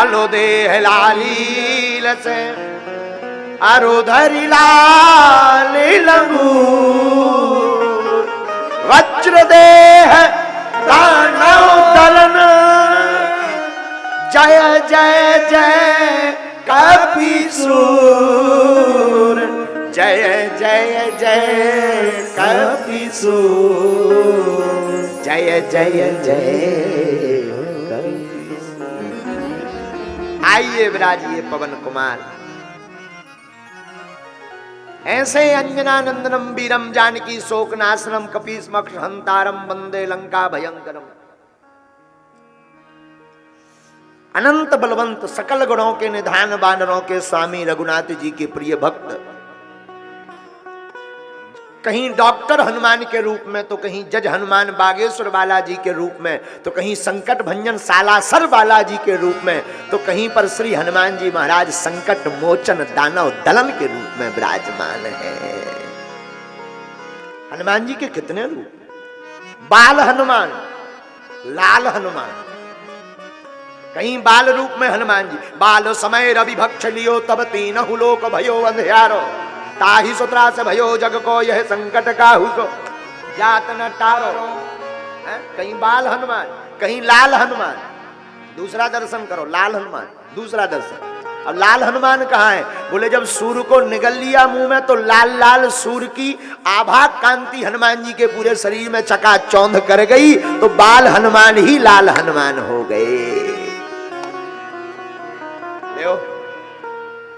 लालो देह लालील से अरुधरि लाल लंगूर वज्र देह दानव दलन जय जय जय कपीसूर जय जय जय कपीसूर जय जय जय। आइए विराजिए पवन कुमार। ऐसे अंजनानंदनम वीरम जानकी शोकनाशनम कपीसमक्ष हंतारम वंदे लंका भयंकरम। अनंत बलवंत सकल गुणों के निधान वानरों के स्वामी रघुनाथ जी के प्रिय भक्त, कहीं डॉक्टर हनुमान के रूप में तो कहीं जज हनुमान बागेश्वर बालाजी के रूप में तो कहीं संकट भंजन सालासर बालाजी के रूप में तो कहीं पर श्री हनुमान जी महाराज संकट मोचन दानव दलन के रूप में विराजमान है। हनुमान जी के कितने रूप, बाल हनुमान, लाल हनुमान। कहीं बाल रूप में हनुमान जी, बाल समय रवि भक्ष लियो तब तीनहु लोक भयो अंधियारो ताहि सुतरा से भयो जग को यह संकट काहू को जात न टारो। कहीं बाल हनुमान, कहीं लाल हनुमान। दूसरा दर्शन करो, लाल हनुमान दूसरा दर्शन। अब लाल हनुमान कहाँ है? बोले जब सूर्य को निगल लिया मुंह में तो लाल लाल सूर्य की आभा कांति हनुमान जी के पूरे शरीर में चकाचौंध कर गई तो बाल हनुमान ही लाल हनुमान हो गए। देखो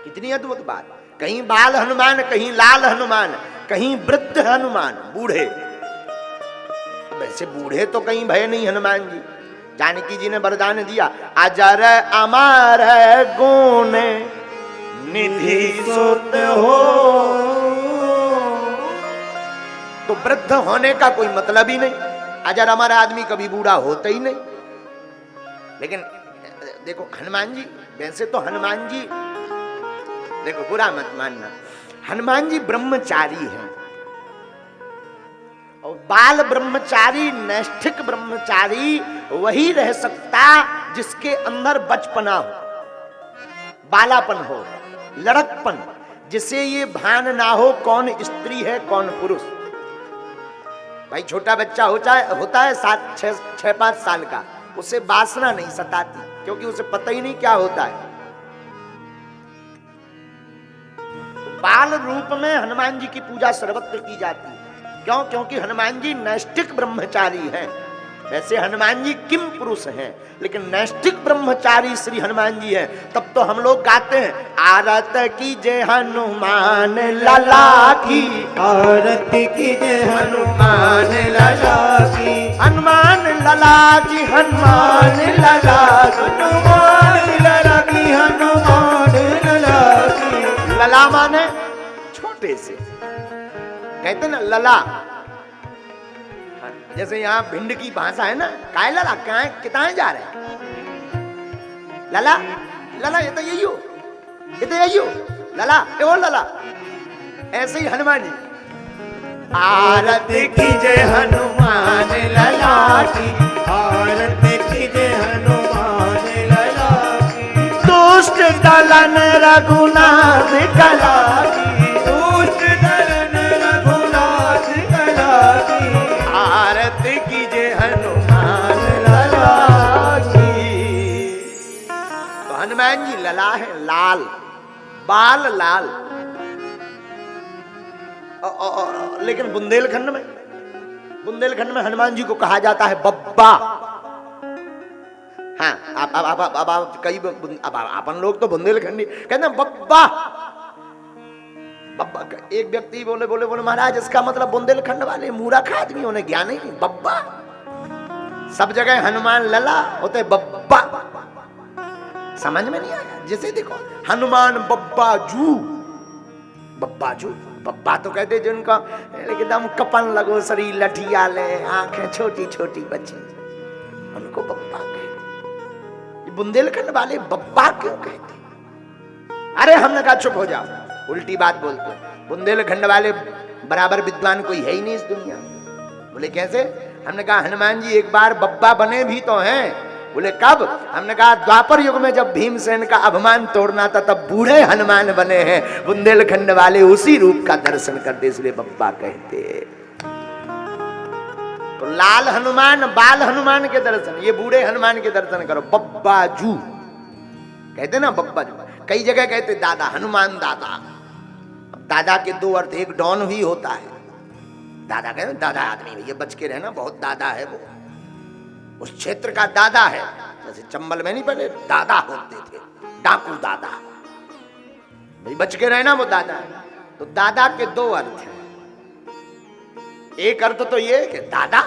कितनी अद्भुत बात। कहीं बाल हनुमान, कहीं लाल हनुमान, कहीं वृद्ध हनुमान, बूढ़े। वैसे बूढ़े तो कहीं भय नहीं हनुमान जी। जानकी जी ने वरदान दिया अजर अमर गुण निधि सुत हो, तो वृद्ध होने का कोई मतलब ही नहीं। अजर अमर आदमी कभी बूढ़ा होता ही नहीं। लेकिन देखो हनुमान जी, वैसे तो हनुमान जी, देखो बुरा मत मानना, हनुमान जी ब्रह्मचारी हैं और बाल ब्रह्मचारी नैष्ठिक ब्रह्मचारी वही रह सकता जिसके अंदर बचपना हो, बालापन हो, लड़कपन, जिसे ये भान ना हो कौन स्त्री है कौन पुरुष। भाई छोटा बच्चा होता है 6-5 साल का, उसे वासना नहीं सताती क्योंकि उसे पता ही नहीं क्या होता है। बाल रूप में हनुमान जी की पूजा सर्वत्र की जाती है। क्यों? क्योंकि हनुमान जी नैष्ठिक ब्रह्मचारी हैं। वैसे हनुमान जी किम पुरुष हैं, लेकिन नैष्ठिक ब्रह्मचारी श्री हनुमान जी हैं। तब तो हम लोग गाते हैं आरत की जय हनुमान लला की, आरत की जय हनुमान लला की, हनुमान लला की, हनुमान लला की, हनुमान लला की, हनुमान लला की। लला माने छोटे से, कहते ना लला। जैसे यहाँ भिंड की भाषा है ना, काय लला, क्या कितना जा रहे हैं लला लला, ये तो यही हो, ये तो यही हो लला, ये वो लला। ऐसे ही हनुमान जी आरत की जय हनुमान लला की, आरत की जय हनुमान लला की, दुष्ट दलन रघुनाथ कला की, दुष्ट दलन रघुनाथ कला की, आरत की जय हनुमान लला की। तो हनुमान जी लला है, लाल, बाल लाल। लेकिन बुंदेलखंड में हनुमान जी को कहा जाता है बब्बा। हाँ, अब कई अपन लोग तो बुंदेलखंडी कहते हैं बब्बा। बब्बा एक व्यक्ति बोले महाराज इसका मतलब बुंदेलखंड वाले मूर्ख आदमी उन्हें ज्ञान ही नहीं। बब्बा सब जगह हनुमान लला होते बब्बा, समझ में नहीं आया। जैसे देखो हनुमान बब्बा जू, बब्बा जू, बब्बा तो कहते जिनका एकदम कपन लगो शरीर, लठिया ले, आंखें छोटी छोटी बच्चे, उनको बब्बा कहते। बुंदेलखंड वाले बब्बा क्यों कहते? अरे हमने कहा चुप हो जाओ, उल्टी बात बोलते। बुंदेलखंड वाले बराबर विद्वान कोई है ही नहीं इस दुनिया में। बोले कैसे? हमने कहा हनुमान जी एक बार बब्बा बने भी तो हैं, बोले कब? हमने कहा द्वापर युग में जब भीमसेन का अभिमान तोड़ना था तब बूढ़े हनुमान बने हैं, बुंदेलखंड वाले उसी रूप का दर्शन करते, इसलिए बप्पा कहते। तो लाल हनुमान बाल हनुमान के दर्शन, ये बूढ़े हनुमान के दर्शन करो। बब्बाजू कहते ना, बब्बाजू कई जगह कहते दादा, हनुमान दादा। दादा के दो अर्थ, एक डॉन भी होता है दादा, कहते दादा आदमी भैया बच के रहना, बहुत दादा है वो, उस क्षेत्र का दादा है। जैसे चंबल में नहीं पहले दादा होते थे, डाकू दादा, भाई बच के रहना वो दादा है। तो दादा के दो अर्थ हैं। एक अर्थ तो ये कि दादा,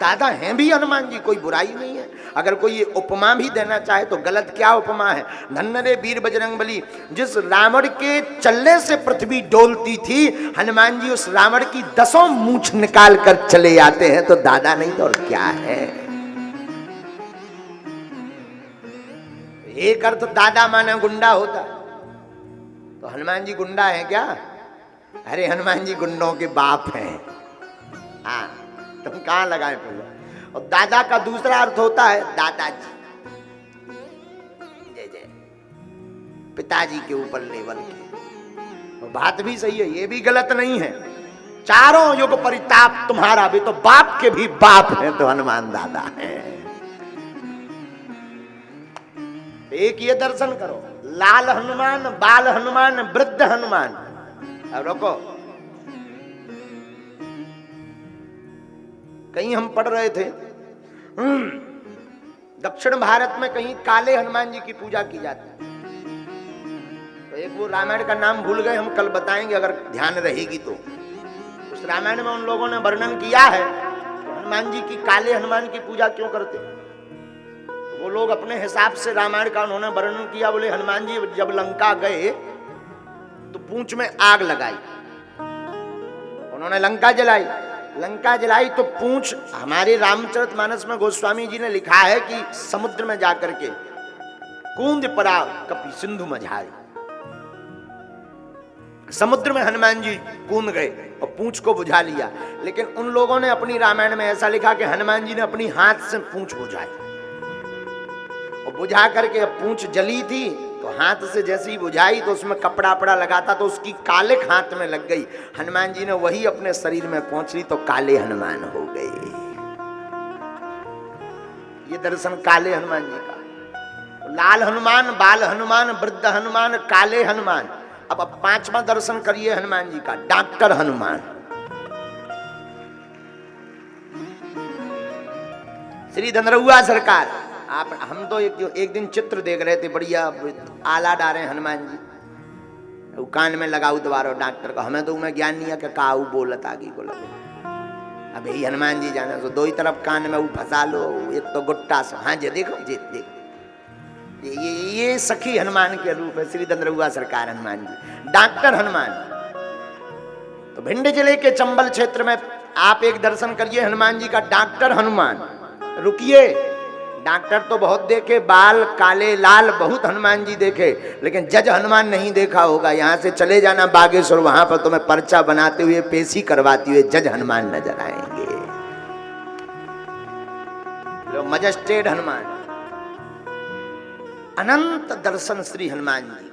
दादा हैं भी हनुमान जी, कोई बुराई नहीं है। अगर कोई ये उपमा भी देना चाहे तो गलत क्या उपमा है? धन्य वीर बजरंगबली, जिस रावण के चलने से पृथ्वी डोलती थी, हनुमान जी उस रावण की 10 मूंछ निकाल कर चले आते हैं, तो दादा नहीं तो और क्या है? एक अर्थ दादा माना गुंडा होता, तो हनुमान जी गुंडा है क्या? अरे हनुमान जी गुंडों के बाप हैं। हाँ, तुम कहां लगाए पहले? और दादा का दूसरा अर्थ होता है दादाजी, जय जय, पिताजी के ऊपर लेवल के। और बात भी सही है, ये भी गलत नहीं है। चारों युग परिताप तुम्हारा, भी तो बाप के भी बाप हैं, तो हनुमान दादा हैं। एक ये दर्शन करो, लाल हनुमान बाल हनुमान वृद्ध हनुमान। अब रोको, कहीं हम पढ़ रहे थे दक्षिण भारत में कहीं काले हनुमान जी की पूजा की जाती है। तो एक वो रामायण का नाम भूल गए, हम कल बताएंगे अगर ध्यान रहेगी तो। उस रामायण में उन लोगों ने वर्णन किया है हनुमान जी की, काले हनुमान की पूजा क्यों करते। वो लोग अपने हिसाब से रामायण का उन्होंने वर्णन किया। बोले हनुमान जी जब लंका गए तो पूंछ में आग लगाई, उन्होंने लंका जलाई। लंका जलाई तो पूंछ, हमारे रामचरितमानस में गोस्वामी जी ने लिखा है कि समुद्र में जाकर के कूंद पड़ा कपि सिंधु मझारी, समुद्र में हनुमान जी कूद गए और पूंछ को बुझा लिया। लेकिन उन लोगों ने अपनी रामायण में ऐसा लिखा कि हनुमान जी ने अपनी हाथ से पूंछ बुझाई, और बुझा करके पूंछ जली थी तो हाथ से जैसे ही बुझाई तो उसमें कपड़ा अपड़ा लगा था, तो उसकी कालिक हाथ में लग गई। हनुमान जी ने वही अपने शरीर में पहुंच ली तो काले हनुमान हो गए। ये दर्शन काले हनुमान जी का। लाल हनुमान बाल हनुमान वृद्ध हनुमान काले हनुमान। अब 5वां दर्शन करिए हनुमान जी का, डॉक्टर हनुमान। श्री धनरहुआ सरकार, आप हम तो एक दिन चित्र देख रहे थे, बढ़िया आला डारे हनुमान जी, वो कान में लगाऊ दोबारा डॉक्टर को। हमें तो उन्हें ज्ञान नहीं है कि काऊ बोलत आगे को लगे। अब यही हनुमान जी जाने तो दो ही तरफ कान में वो फंसा लो, एक तो गुट्टा से। हाँ जी देखो जी देखो, ये सखी हनुमान के रूप है श्री धनरहुआ सरकार हनुमान जी, डॉक्टर हनुमान। तो भिंड जिले के चंबल क्षेत्र में आप एक दर्शन करिए हनुमान जी का, डॉक्टर हनुमान। रुकिए, डॉक्टर तो बहुत देखे, बाल काले लाल बहुत हनुमान जी देखे, लेकिन जज हनुमान नहीं देखा होगा। यहाँ से चले जाना बागेश्वर, वहां पर तुम्हें पर्चा बनाते हुए पेशी करवाते हुए जज हनुमान नजर आएंगे। लो मजिस्ट्रेट हनुमान, अनंत दर्शन श्री हनुमान जी।